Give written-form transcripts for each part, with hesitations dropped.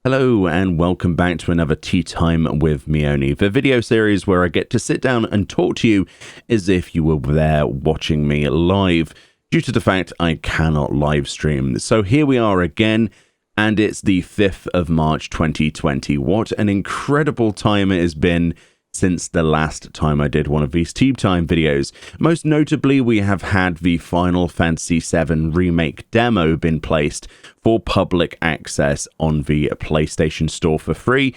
Hello and welcome back to another Tea Time with Meoni, the video series where I get to sit down and talk to you as if you were there watching me live, due to the fact I cannot live stream. So here we are again, and it's the 5th of March 2020. What an incredible time it has been since the last time I did one of these Tea Time videos. Most notably, we have had the Final Fantasy VII Remake demo been placed for public access on the PlayStation Store for free,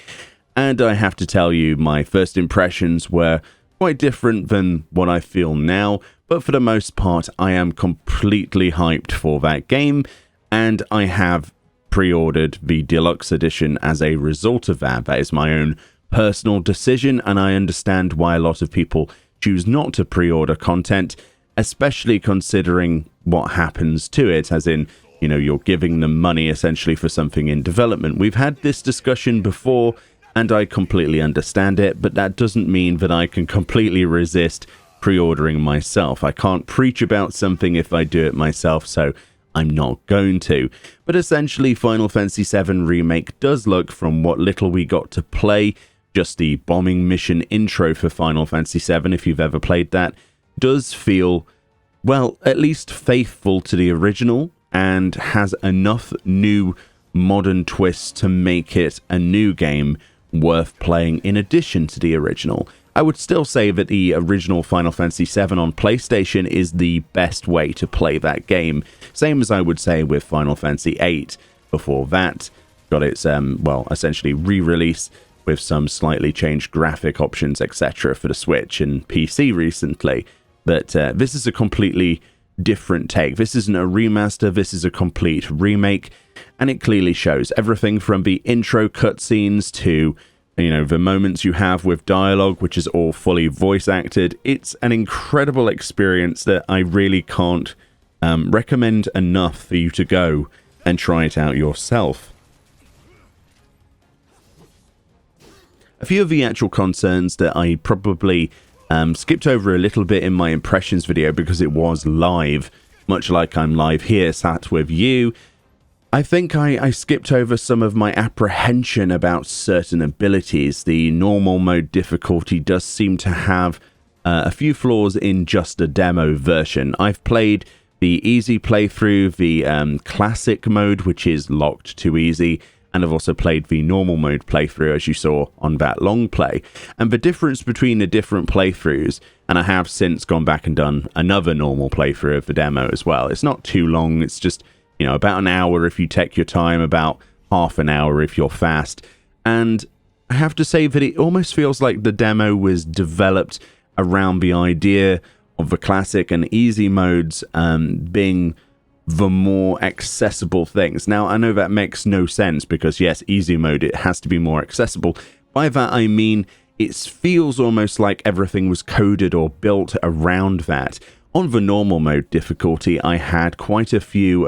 and I have to tell you, my first impressions were quite different than what I feel now, but for the most part, I am completely hyped for that game, and I have pre-ordered the deluxe edition as a result of that. That is my own personal decision, and I understand why a lot of people choose not to pre-order content, especially considering what happens to it, as in, you know, you're giving them money essentially for something in development. We've had this discussion before, and I completely understand it, but that doesn't mean that I can completely resist pre-ordering myself. I can't preach about something if I do it myself, so I'm not going to. But essentially, Final Fantasy VII Remake does look, from what little we got to play, just the bombing mission intro for Final Fantasy VII, if you've ever played that, does feel, well, at least faithful to the original, and has enough new modern twists to make it a new game worth playing in addition to the original. I would still say that the original Final Fantasy VII on PlayStation is the best way to play that game. Same as I would say with Final Fantasy VIII before that got its, well, essentially re-release with some slightly changed graphic options, etc. for the Switch and PC recently. But this is a completely different take. This isn't a remaster, this is a complete remake, and it clearly shows everything from the intro cutscenes to, you know, the moments you have with dialogue, which is all fully voice acted. It's an incredible experience that I really can't recommend enough for you to go and try it out yourself. A few of the actual concerns that I probably skipped over a little bit in my impressions video because it was live, much like I'm live here sat with you. I think I skipped over some of my apprehension about certain abilities. The normal mode difficulty does seem to have a few flaws in just a demo version. I've played the easy playthrough, the classic mode, which is locked to easy, and I've also played the normal mode playthrough, as you saw on that long play. And the difference between the different playthroughs, and I have since gone back and done another normal playthrough of the demo as well. It's not too long, it's just, you know, about an hour if you take your time, about half an hour if you're fast. And I have to say that it almost feels like the demo was developed around the idea of the classic and easy modes being the more accessible things. Now, I know that makes no sense because, yes, easy mode, it has to be more accessible. By that, I mean, it feels almost like everything was coded or built around that. On the normal mode difficulty, I had quite a few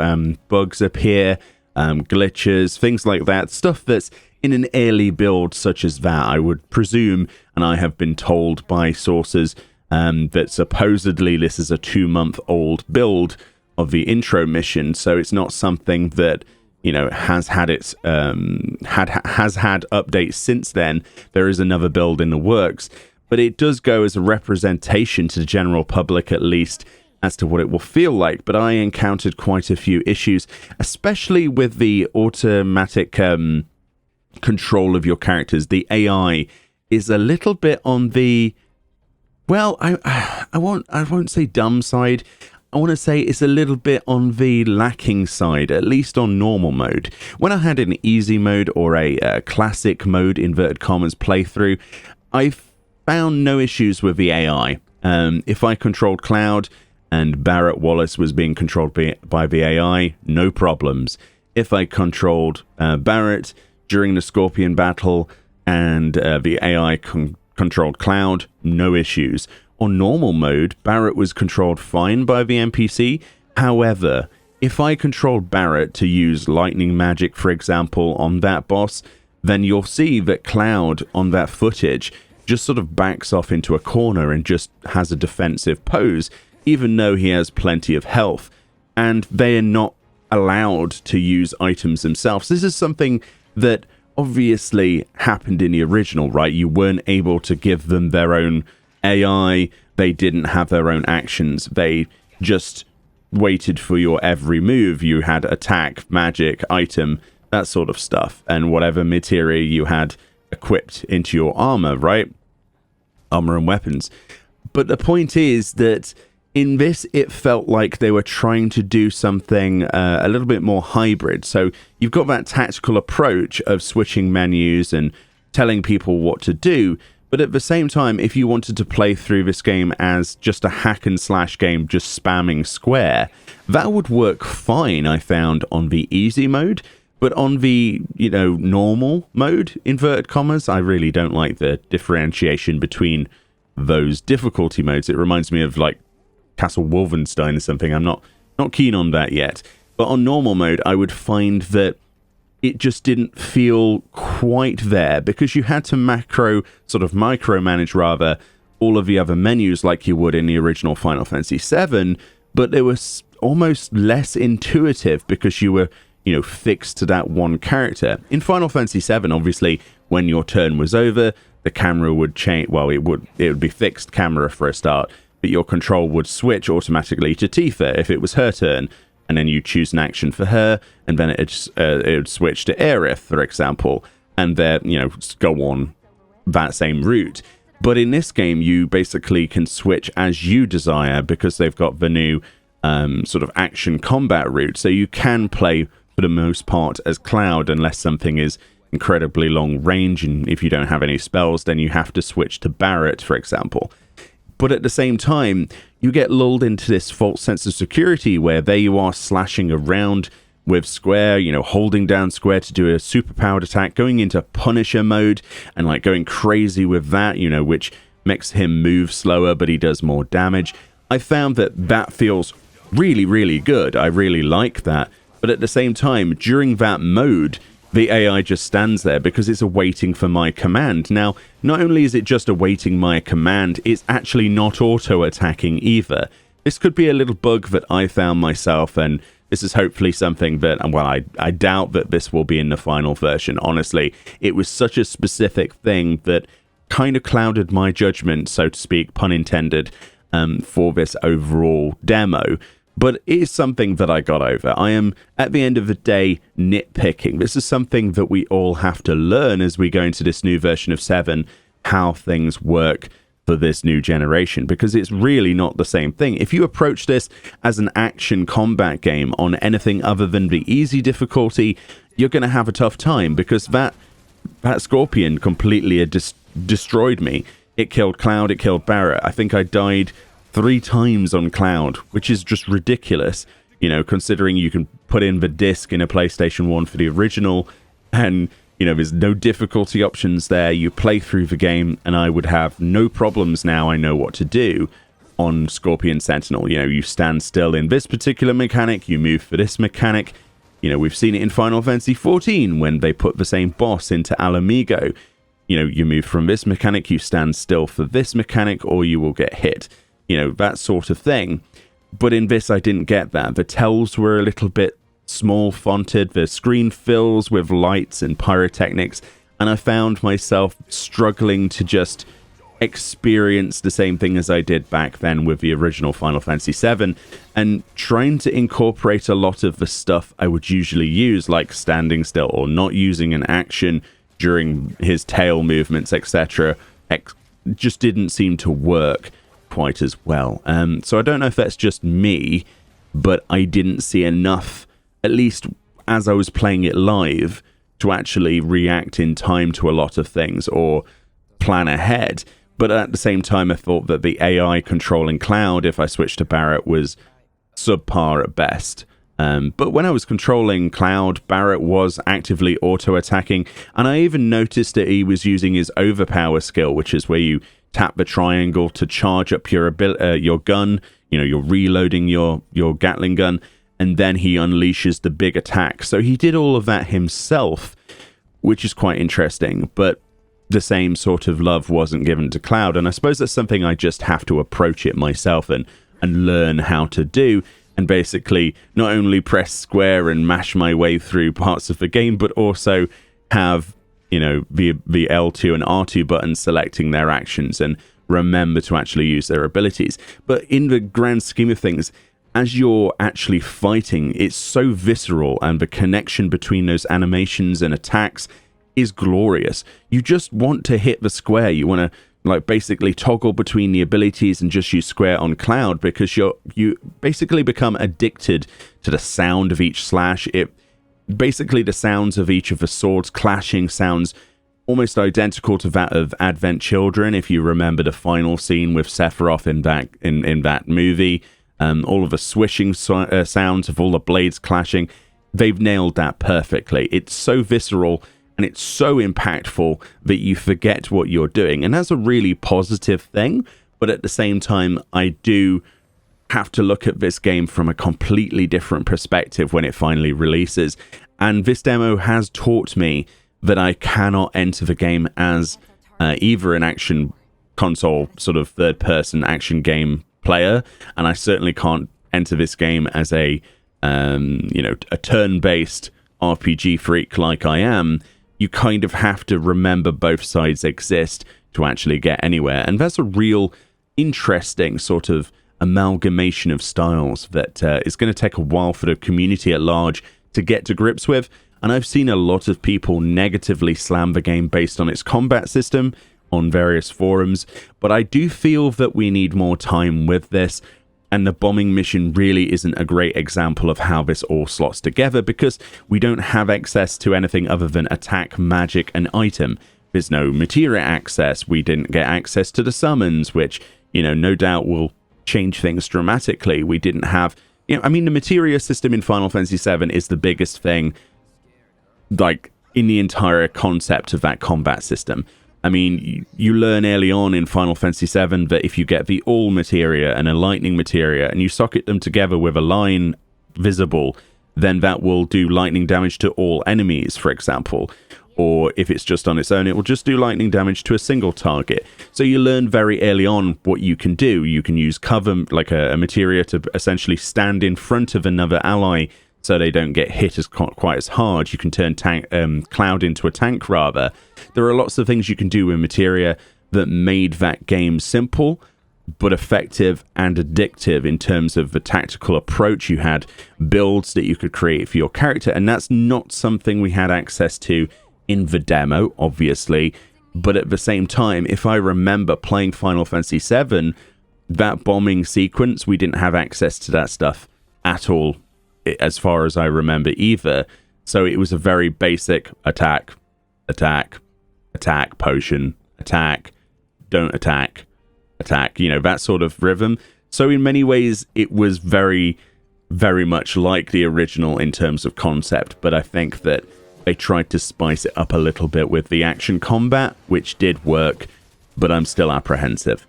bugs appear, glitches, things like that, stuff that's in an early build such as that, I would presume, and I have been told by sources that supposedly this is a 2-month-old build of the intro mission, so it's not something that, you know, has had its has had updates since then. There is another build in the works, but it does go as a representation to the general public, at least, as to what it will feel like. But I encountered quite a few issues, especially with the automatic control of your characters. The AI is a little bit on the, well, I won't say dumb side. I want to say it's a little bit on the lacking side, at least on normal mode. When I had an easy mode or a classic mode, inverted commas, playthrough, I found no issues with the AI. If I controlled Cloud and Barrett Wallace was being controlled by the AI, no problems. If I controlled Barrett during the Scorpion battle and the AI controlled Cloud, no issues. On normal mode, Barrett was controlled fine by the NPC. However, if I controlled Barrett to use lightning magic, for example, on that boss, then you'll see that Cloud on that footage just sort of backs off into a corner and just has a defensive pose, even though he has plenty of health. And they are not allowed to use items themselves. This is something that obviously happened in the original, right? You weren't able to give them their own AI. They didn't have their own actions. They just waited for your every move. You had attack, magic, item, that sort of stuff, and whatever materia you had equipped into your armor, right? Armor and weapons. But the point is that in this, it felt like they were trying to do something a little bit more hybrid. So you've got that tactical approach of switching menus and telling people what to do. But at the same time, if you wanted to play through this game as just a hack and slash game, just spamming square, that would work fine, I found, on the easy mode. But on the, normal mode, inverted commas, I really don't like the differentiation between those difficulty modes. It reminds me of, like, Castle Wolfenstein or something. I'm not keen on that yet. But on normal mode, I would find that it just didn't feel quite there, because you had to micromanage rather, all of the other menus like you would in the original Final Fantasy VII, but it was almost less intuitive because you were, fixed to that one character. In Final Fantasy VII, obviously, when your turn was over, the camera would change. Well, it would be fixed camera for a start, but your control would switch automatically to Tifa if it was her turn, and then you choose an action for her, and then it would switch to Aerith, for example, and then, go on that same route. But in this game, you basically can switch as you desire, because they've got the new sort of action combat route, so you can play, for the most part, as Cloud, unless something is incredibly long range, and if you don't have any spells, then you have to switch to Barret, for example. But at the same time, you get lulled into this false sense of security where there you are slashing around with Square, holding down Square to do a superpowered attack, going into Punisher mode and like going crazy with that, which makes him move slower, but he does more damage. I found that feels really, really good. I really like that. But at the same time, during that mode, the AI just stands there because it's awaiting for my command. Now, not only is it just awaiting my command, it's actually not auto-attacking either. This could be a little bug that I found myself, and this is hopefully something that, well, I doubt that this will be in the final version. Honestly, it was such a specific thing that kind of clouded my judgment, so to speak, pun intended, for this overall demo. But it is something that I got over. I am, at the end of the day, nitpicking. This is something that we all have to learn as we go into this new version of 7, how things work for this new generation, because it's really not the same thing. If you approach this as an action combat game on anything other than the easy difficulty, you're going to have a tough time, because that Scorpion completely destroyed me. It killed Cloud, it killed Barret. I think I died 3 times on Cloud, which is just ridiculous, considering you can put in the disc in a PlayStation 1 for the original, and, there's no difficulty options there. You play through the game, and I would have no problems now. I know what to do on Scorpion Sentinel. You stand still in this particular mechanic, you move for this mechanic. We've seen it in Final Fantasy XIV when they put the same boss into Alamigo. You move from this mechanic, you stand still for this mechanic, or you will get hit. That sort of thing. But in this, I didn't get that. The tells were a little bit small fonted. The screen fills with lights and pyrotechnics. And I found myself struggling to just experience the same thing as I did back then with the original Final Fantasy VII. And trying to incorporate a lot of the stuff I would usually use, like standing still or not using an action during his tail movements, etc., just didn't seem to work quite as well. So I don't know if that's just me, but I didn't see enough, at least as I was playing it live, to actually react in time to a lot of things or plan ahead. But at the same time, I thought that the AI controlling Cloud, if I switched to Barret, was subpar at best. But when I was controlling Cloud, Barret was actively auto-attacking, and I even noticed that he was using his overpower skill, which is where you tap the triangle to charge up your gun. You're reloading your Gatling gun, and then he unleashes the big attack. So he did all of that himself, which is quite interesting, but the same sort of love wasn't given to Cloud, and I suppose that's something I just have to approach it myself and learn how to do, and basically not only press square and mash my way through parts of the game, but also have you know, the L2 and R2 buttons selecting their actions and remember to actually use their abilities. But in the grand scheme of things, as you're actually fighting, it's so visceral, and the connection between those animations and attacks is glorious. You just want to hit the square. You want to like basically toggle between the abilities and just use square on Cloud, because you basically become addicted to the sound of each slash. It basically, the sounds of each of the swords clashing sounds almost identical to that of Advent Children, if you remember the final scene with Sephiroth in that movie. All of the swishing sounds of all the blades clashing, they've nailed that perfectly. It's so visceral and it's so impactful that you forget what you're doing. And that's a really positive thing. But at the same time, I do have to look at this game from a completely different perspective when it finally releases. And this demo has taught me that I cannot enter the game as either an action console, sort of third-person action game player, and I certainly can't enter this game as a a turn-based RPG freak like I am. You kind of have to remember both sides exist to actually get anywhere, and that's a real interesting sort of amalgamation of styles that is going to take a while for the community at large to get to grips with. And I've seen a lot of people negatively slam the game based on its combat system on various forums, but I do feel that we need more time with this, and the bombing mission really isn't a great example of how this all slots together, because we don't have access to anything other than attack, magic, and item. There's no materia access. We didn't get access to the summons, which, no doubt will change things dramatically. We didn't have, the materia system in Final Fantasy VII is the biggest thing, like, in the entire concept of that combat system. I mean, you learn early on in Final Fantasy VII that if you get the all materia and a lightning materia and you socket them together with a line visible, then that will do lightning damage to all enemies, for example. Or if it's just on its own, it will just do lightning damage to a single target. So you learn very early on what you can do. You can use cover, like a materia, to essentially stand in front of another ally so they don't get hit quite as hard. You can turn Cloud into a tank, rather. There are lots of things you can do with materia that made that game simple, but effective and addictive in terms of the tactical approach. You had builds that you could create for your character, and that's not something we had access to in the demo, obviously. But at the same time, if I remember playing Final Fantasy VII, that bombing sequence, we didn't have access to that stuff at all, as far as I remember either. So it was a very basic attack, potion, attack, don't attack, that sort of rhythm. So in many ways, it was very, very much like the original in terms of concept, but I think that they tried to spice it up a little bit with the action combat, which did work, but I'm still apprehensive.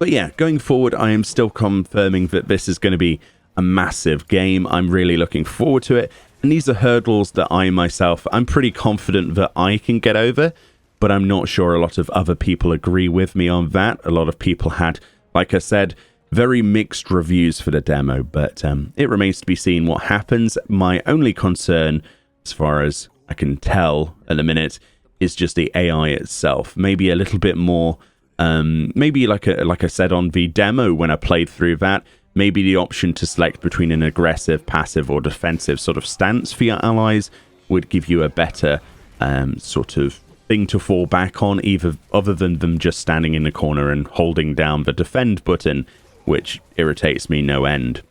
But yeah, going forward, I am still confirming that this is going to be a massive game. I'm really looking forward to it, and these are hurdles that I'm pretty confident that I can get over, but I'm not sure a lot of other people agree with me on that. A lot of people had, like I said, very mixed reviews for the demo, but it remains to be seen what happens. My only concern, as far as I can tell at the minute, is just the AI itself. Maybe a little bit more, maybe like I said on the demo when I played through that, maybe the option to select between an aggressive, passive, or defensive sort of stance for your allies would give you a better sort of thing to fall back on, other than them just standing in the corner and holding down the defend button, which irritates me no end.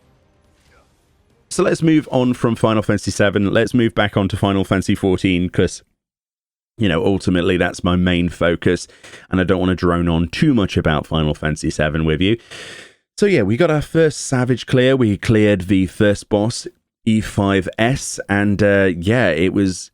So let's move on from Final Fantasy VII. Let's move back on to Final Fantasy XIV, because, ultimately that's my main focus, and I don't want to drone on too much about Final Fantasy VII with you. So yeah, we got our first Savage clear. We cleared the first boss, E5S, and it was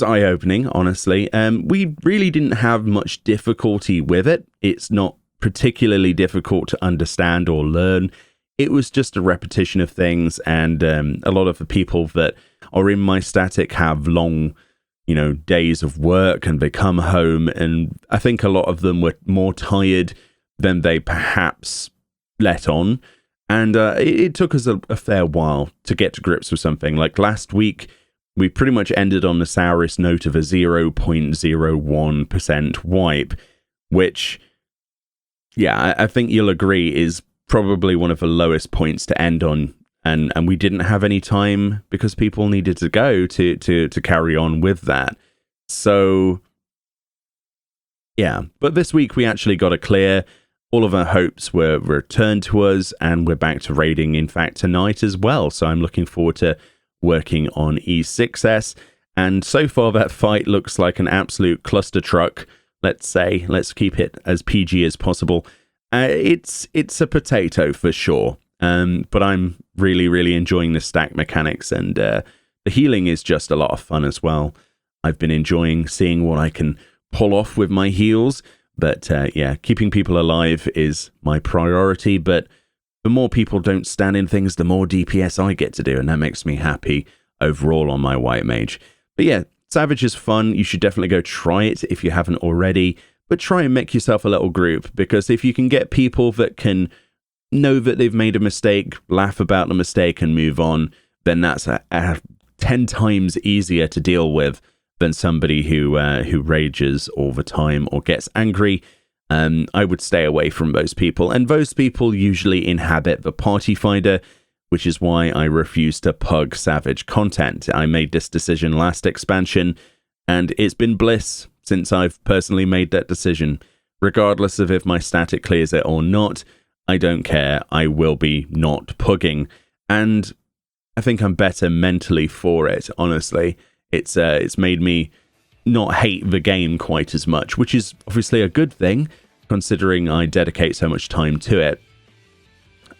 eye-opening, honestly. We really didn't have much difficulty with it. It's not particularly difficult to understand or learn. It was just a repetition of things, and a lot of the people that are in my static have long, days of work, and they come home, and I think a lot of them were more tired than they perhaps let on, and it took us a fair while to get to grips with something. Like last week, we pretty much ended on the sourest note of a 0.01% wipe, which, yeah, I think you'll agree is probably one of the lowest points to end on. And we didn't have any time because people needed to go to carry on with that. So, yeah. But this week we actually got a clear. All of our hopes were returned to us, and we're back to raiding, in fact, tonight as well. So I'm looking forward to working on E6S. And so far that fight looks like an absolute cluster truck. Let's say, let's keep it as PG as possible. It's a potato for sure. But I'm really enjoying the stack mechanics, and the healing is just a lot of fun as well. I've been enjoying seeing what I can pull off with my heals, but yeah, keeping people alive is my priority, but the more people don't stand in things, the more DPS I get to do, and that makes me happy overall on my White Mage. But yeah, Savage is fun. You should definitely go try it if you haven't already, but try and make yourself a little group, because if you can get people that can know that they've made a mistake, laugh about the mistake and move on, then that's a 10 times easier to deal with than somebody who rages all the time or gets angry. I would stay away from those people, and those people usually inhabit the party finder, which is why I refuse to pug Savage content. I made this decision last expansion, and it's been bliss since I've personally made that decision. Regardless of if my static clears it or not, I don't care. I will be not pugging, and I think I'm better mentally for it. Honestly, it's made me not hate the game quite as much, which is obviously a good thing, considering I dedicate so much time to it.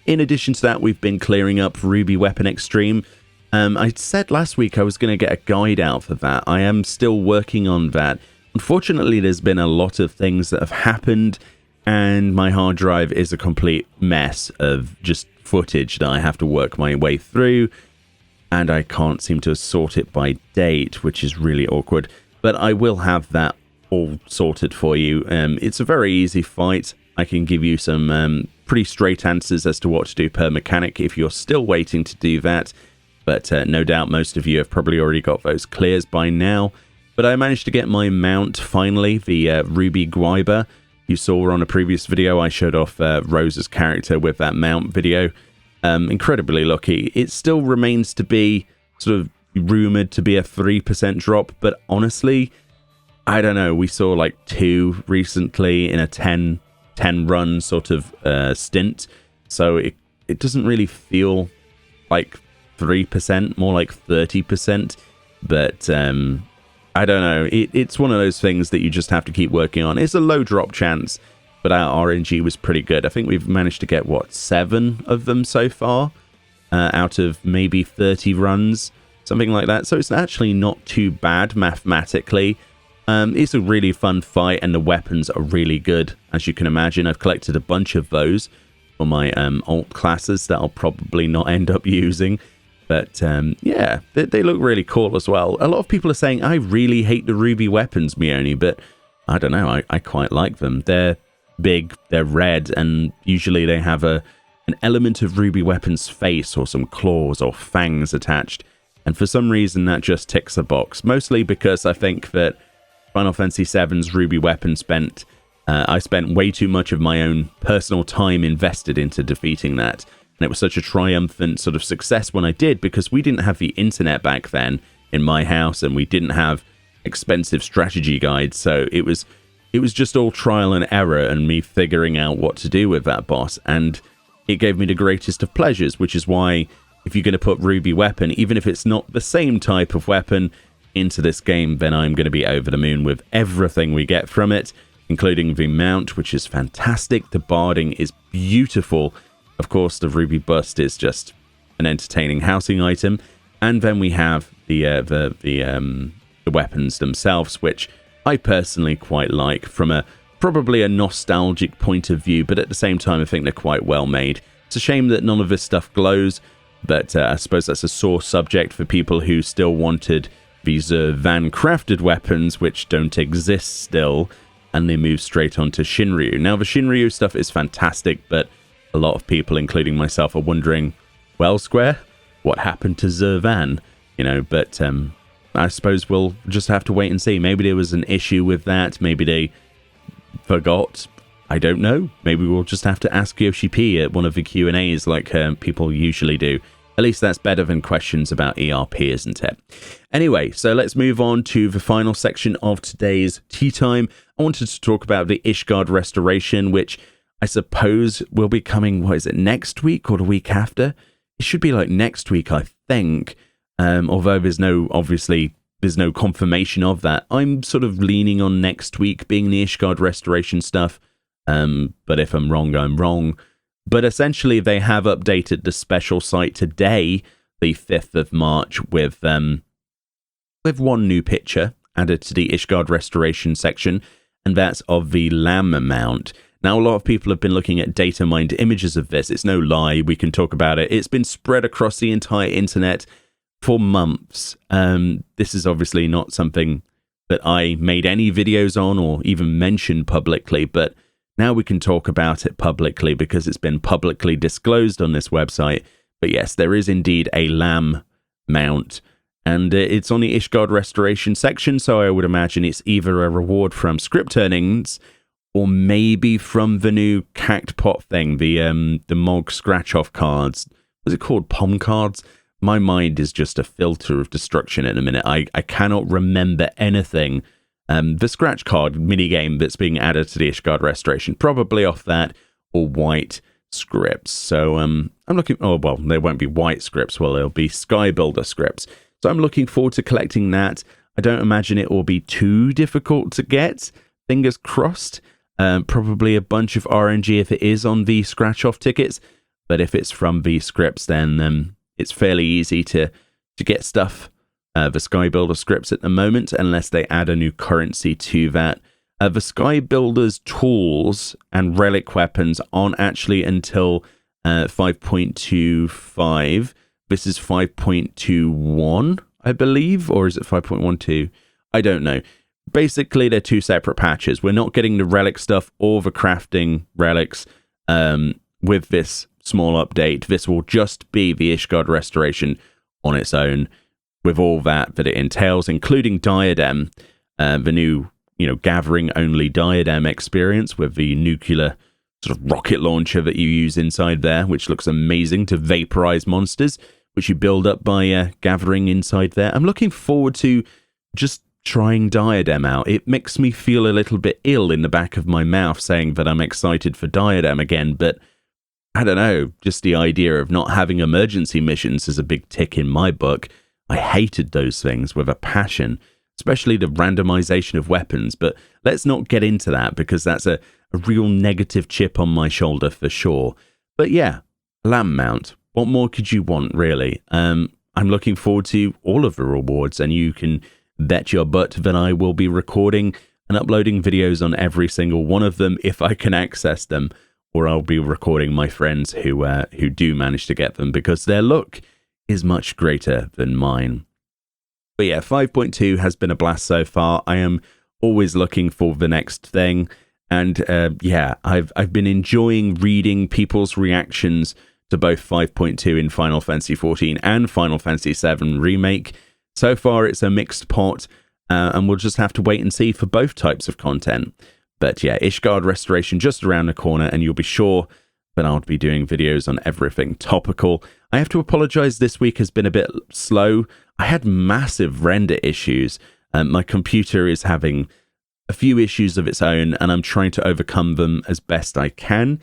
In addition to that, we've been clearing up Ruby Weapon Extreme. I said last week I was going to get a guide out for that. I am still working on that. Unfortunately, there's been a lot of things that have happened, and my hard drive is a complete mess of just footage that I have to work my way through, and I can't seem to sort it by date, which is really awkward. But I will have that all sorted for you. It's a very easy fight. I can give you some pretty straight answers as to what to do per mechanic if you're still waiting to do that. But no doubt most of you have probably already got those clears by now. But I managed to get my mount finally, the Ruby Guiber. You saw on a previous video, I showed off Rose's character with that mount video. Incredibly lucky. It still remains to be sort of rumored to be a 3% drop, but honestly, I don't know. We saw like 2 recently in a 10 run sort of stint, so it doesn't really feel like 3%, more like 30%, but I don't know. It's one of those things that you just have to keep working on. It's a low drop chance, but our RNG was pretty good. I think we've managed to get, 7 of them so far out of maybe 30 runs, something like that. So it's actually not too bad mathematically. It's a really fun fight, and the weapons are really good, as you can imagine. I've collected a bunch of those for my alt classes that I'll probably not end up using. But yeah, they look really cool as well. A lot of people are saying, I really hate the Ruby weapons, Meoni, but I don't know, I quite like them. They're big, they're red, and usually they have an element of Ruby weapons face or some claws or fangs attached. And for some reason, that just ticks a box. Mostly because I think that Final Fantasy VII's Ruby weapon I spent way too much of my own personal time invested into defeating that. And it was such a triumphant sort of success when I did, because we didn't have the internet back then in my house, and we didn't have expensive strategy guides. So it was just all trial and error and me figuring out what to do with that boss. And it gave me the greatest of pleasures, which is why if you're going to put Ruby weapon, even if it's not the same type of weapon, into this game, then I'm going to be over the moon with everything we get from it, including the mount, which is fantastic. The barding is beautiful. Of course, the Ruby Bust is just an entertaining housing item. And then we have the weapons themselves, which I personally quite like from probably a nostalgic point of view, but at the same time, I think they're quite well made. It's a shame that none of this stuff glows, but I suppose that's a sore subject for people who still wanted these van-crafted weapons, which don't exist still, and they move straight on to Shinryu. Now, the Shinryu stuff is fantastic, but a lot of people, including myself, are wondering, well, Square, what happened to Zervan? You know, but I suppose we'll just have to wait and see. Maybe there was an issue with that. Maybe they forgot. I don't know. Maybe we'll just have to ask Yoshi P at one of the Q&As like people usually do. At least that's better than questions about ERP, isn't it? Anyway, so let's move on to the final section of today's tea time. I wanted to talk about the Ishgard restoration, which I suppose will be coming, what is it, next week or the week after? It should be like next week, I think. Although there's no confirmation of that. I'm sort of leaning on next week being the Ishgard restoration stuff. But if I'm wrong, I'm wrong. But essentially, they have updated the special site today, the 5th of March, with one new picture added to the Ishgard restoration section, and that's of the lamb mount. Now, a lot of people have been looking at data mined images of this. It's no lie. We can talk about it. It's been spread across the entire internet for months. This is obviously not something that I made any videos on or even mentioned publicly, but now we can talk about it publicly because it's been publicly disclosed on this website. But yes, there is indeed a lamb mount, and it's on the Ishgard restoration section, so I would imagine it's either a reward from script earnings or maybe from the new Cactpot thing, the Mog scratch-off cards. Was it called Pom cards? My mind is just a filter of destruction in a minute. I cannot remember anything. The scratch card minigame that's being added to the Ishgard restoration, probably off that or white scripts. So I'm looking. Oh well, there won't be white scripts. Well, there'll be Sky Builder scripts. So I'm looking forward to collecting that. I don't imagine it will be too difficult to get. Fingers crossed. Probably a bunch of RNG if it is on the scratch off tickets, but if it's from the scripts, then it's fairly easy to get stuff. The Sky Builder scripts at the moment, unless they add a new currency to that. The Sky Builder's tools and relic weapons aren't actually until 5.25. This is 5.21, I believe, or is it 5.12? I don't know. Basically, they're two separate patches. We're not getting the relic stuff or the crafting relics with this small update. This will just be the Ishgard restoration on its own, with all that it entails, including Diadem, the new, gathering-only Diadem experience with the nuclear sort of rocket launcher that you use inside there, which looks amazing to vaporize monsters, which you build up by gathering inside there. I'm looking forward to just trying Diadem out. It makes me feel a little bit ill in the back of my mouth saying that I'm excited for Diadem again, but I don't know, just the idea of not having emergency missions is a big tick in my book. I hated those things with a passion, especially the randomization of weapons, but let's not get into that because that's a real negative chip on my shoulder for sure. But yeah, lamb mount. What more could you want, really? I'm looking forward to all of the rewards, and you can bet your butt that I will be recording and uploading videos on every single one of them if I can access them, or I'll be recording my friends who do manage to get them because their luck is much greater than mine. But yeah, 5.2 has been a blast so far. I am always looking for the next thing, and I've been enjoying reading people's reactions to both 5.2 in Final Fantasy XIV and Final Fantasy VII Remake. So far, it's a mixed pot, and we'll just have to wait and see for both types of content. But yeah, Ishgard restoration just around the corner, and you'll be sure that I'll be doing videos on everything topical. I have to apologize, this week has been a bit slow. I had massive render issues. My computer is having a few issues of its own, and I'm trying to overcome them as best I can.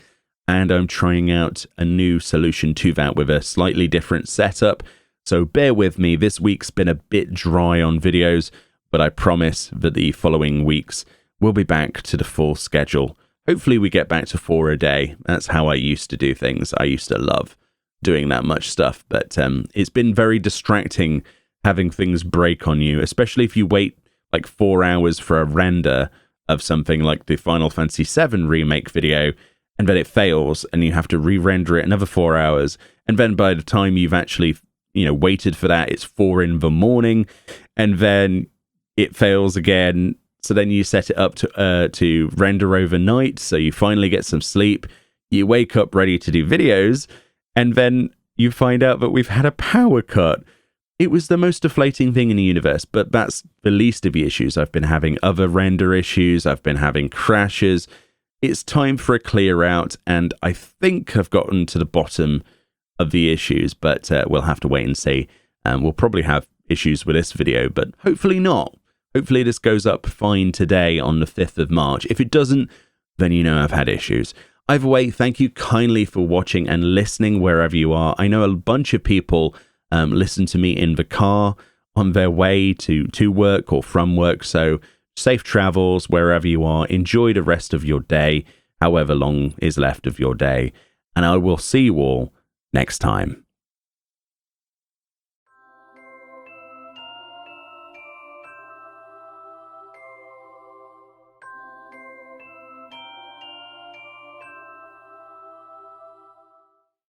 And I'm trying out a new solution to that with a slightly different setup. So bear with me, this week's been a bit dry on videos, but I promise that the following weeks we'll be back to the full schedule. Hopefully we get back to 4 a day. That's how I used to do things. I used to love doing that much stuff, but it's been very distracting having things break on you, especially if you wait like 4 hours for a render of something like the Final Fantasy VII Remake video, and then it fails, and you have to re-render it another 4 hours, and then by the time you've actually waited for that, it's 4 in the morning, and then it fails again. So then you set it up to render overnight, so you finally get some sleep, you wake up ready to do videos, and then you find out that we've had a power cut. it was the most deflating thing in the universe, but that's the least of the issues. I've been having other render issues. I've been having crashes. It's time for a clear out, and I think I've gotten to the bottom of the issues, but we'll have to wait and see. We'll probably have issues with this video, but hopefully not. Hopefully this goes up fine today on the 5th of March. If it doesn't, then you know I've had issues. Either way, thank you kindly for watching and listening wherever you are. I know a bunch of people listen to me in the car on their way to work or from work, so safe travels wherever you are. Enjoy the rest of your day, however long is left of your day, and I will see you all next time.